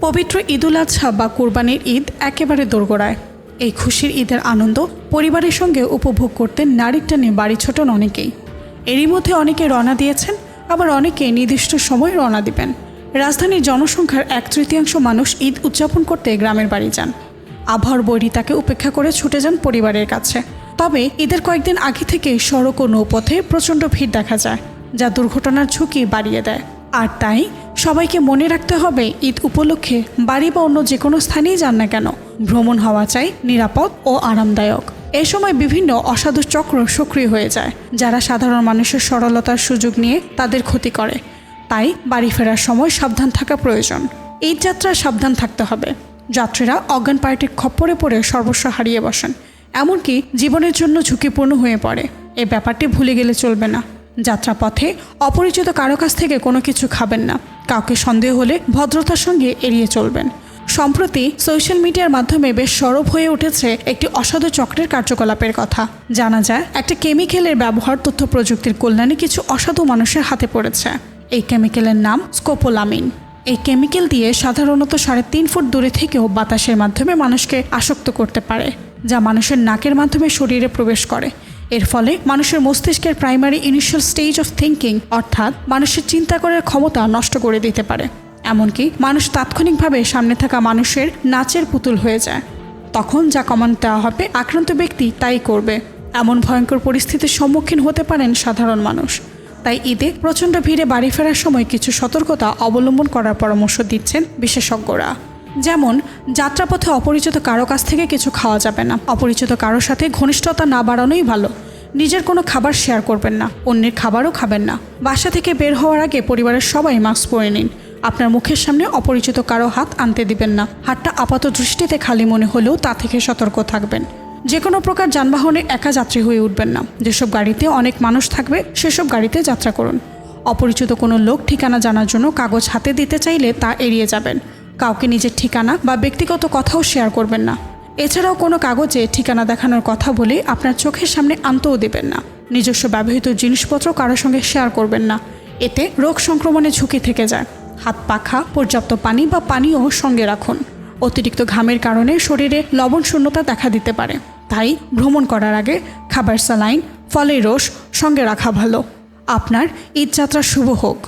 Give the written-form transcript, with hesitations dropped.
পবিত্র ঈদুল আজহা বা কুরবানির ঈদ একেবারে দোরগোড়ায়। এই খুশির ঈদের আনন্দ পরিবারের সঙ্গে উপভোগ করতে নারীর টানে বাড়ি ছোটন অনেকেই। এরই মধ্যে অনেকে রওনা দিয়েছেন, আবার অনেকে নির্দিষ্ট সময় রওনা দিবেন। রাজধানীর জনসংখ্যার 1/3 মানুষ ঈদ উদযাপন করতে গ্রামের বাড়ি যান। আবহাওয়ার বৈরিতাকে উপেক্ষা করে ছুটে যান পরিবারের কাছে। তবে ঈদের কয়েকদিন আগে থেকে সড়ক ও নৌপথে প্রচণ্ড ভিড় দেখা যায়, যা দুর্ঘটনার ঝুঁকি বাড়িয়ে দেয়। আর তাই সবাইকে মনে রাখতে হবে, ঈদ উপলক্ষে বাড়ি বা অন্য যে কোনো স্থানেই যান না কেন, ভ্রমণ হওয়া চাই নিরাপদ ও আরামদায়ক। এ সময় বিভিন্ন অসাধু চক্র সক্রিয় হয়ে যায়, যারা সাধারণ মানুষের সরলতার সুযোগ নিয়ে তাদের ক্ষতি করে। তাই বাড়ি ফেরার সময় সাবধান থাকা প্রয়োজন। ঈদ যাত্রায় সাবধান থাকতে হবে। যাত্রীরা অজ্ঞান পার্টির খপ্পরে পড়ে সর্বস্ব হারিয়ে বসেন, এমনকি জীবনের জন্য ঝুঁকিপূর্ণ হয়ে পড়ে। এই ব্যাপারটি ভুলে গেলে চলবে না। যাত্রাপথে অপরিচিত কারো কাছ থেকে কোনো কিছু খাবেন না। কাউকে সন্দেহ হলে ভদ্রতার সঙ্গে এড়িয়ে চলবেন। সম্প্রতি সোশ্যাল মিডিয়ার মাধ্যমে বেশ সরব হয়ে উঠেছে একটি অসাধু চক্রের কার্যকলাপের কথা। জানা যায়, একটা কেমিক্যালের ব্যবহার তথ্য প্রযুক্তির কল্যাণে কিছু অসাধু মানুষের হাতে পড়েছে। এই কেমিক্যালের নাম স্কোপোলামিন। এই কেমিক্যাল দিয়ে সাধারণত 3.5 ফুট দূরে থেকেও বাতাসের মাধ্যমে মানুষকে আসক্ত করতে পারে, যা মানুষের নাকের মাধ্যমে শরীরে প্রবেশ করে। এর ফলে মানুষের মস্তিষ্কের primary initial stage of thinking, অর্থাৎ মানুষের চিন্তা করার ক্ষমতা নষ্ট করে দিতে পারে। এমনকি মানুষ তাৎক্ষণিকভাবে সামনে থাকা মানুষের নাচের পুতুল হয়ে যায়। তখন যা কমান্ড দেওয়া হবে, আক্রান্ত ব্যক্তি তাই করবে। এমন ভয়ঙ্কর পরিস্থিতির সম্মুখীন হতে পারেন সাধারণ মানুষ। তাই ঈদে প্রচণ্ড ভিড়ে বাড়ি ফেরার সময় কিছু সতর্কতা অবলম্বন করার পরামর্শ দিচ্ছেন বিশেষজ্ঞরা। যেমন, যাত্রাপথে অপরিচিত কারো কাছ থেকে কিছু খাওয়া যাবে না। অপরিচিত কারোর সাথে ঘনিষ্ঠতা না বাড়ানোই ভালো। নিজের কোনো খাবার শেয়ার করবেন না, অন্যের খাবারও খাবেন না। বাসা থেকে বের হওয়ার আগে পরিবারের সবাই মাস্ক পরে নিন। আপনার মুখের সামনে অপরিচিত কারো হাত আনতে দিবেন না। হাতটা আপাত দৃষ্টিতে খালি মনে হলেও তা থেকে সতর্ক থাকবেন। যে কোনো প্রকার যানবাহনে একা যাত্রী হয়ে উঠবেন না। যেসব গাড়িতে অনেক মানুষ থাকবে সেসব গাড়িতে যাত্রা করুন। অপরিচিত কোনো লোক ঠিকানা জানার জন্য কাগজ হাতে দিতে চাইলে তা এড়িয়ে যাবেন। কাউকে নিজের ঠিকানা বা ব্যক্তিগত কথাও শেয়ার করবেন না। এছাড়াও কোনো কাগজে ঠিকানা দেখানোর কথা বলে আপনার চোখের সামনে আনতেও দেবেন না। নিজস্ব ব্যবহৃত জিনিসপত্র কারোর সঙ্গে শেয়ার করবেন না। এতে রোগ সংক্রমণের ঝুঁকি থেকে যায়। হাত পাখা, পর্যাপ্ত পানি বা পানীয় সঙ্গে রাখুন। অতিরিক্ত ঘামের কারণে শরীরে লবণ শূন্যতা দেখা দিতে পারে। তাই ভ্রমণ করার আগে খাবার, স্যালাইন, ফলের রস সঙ্গে রাখা ভালো। আপনার ঈদ যাত্রা শুভ হোক।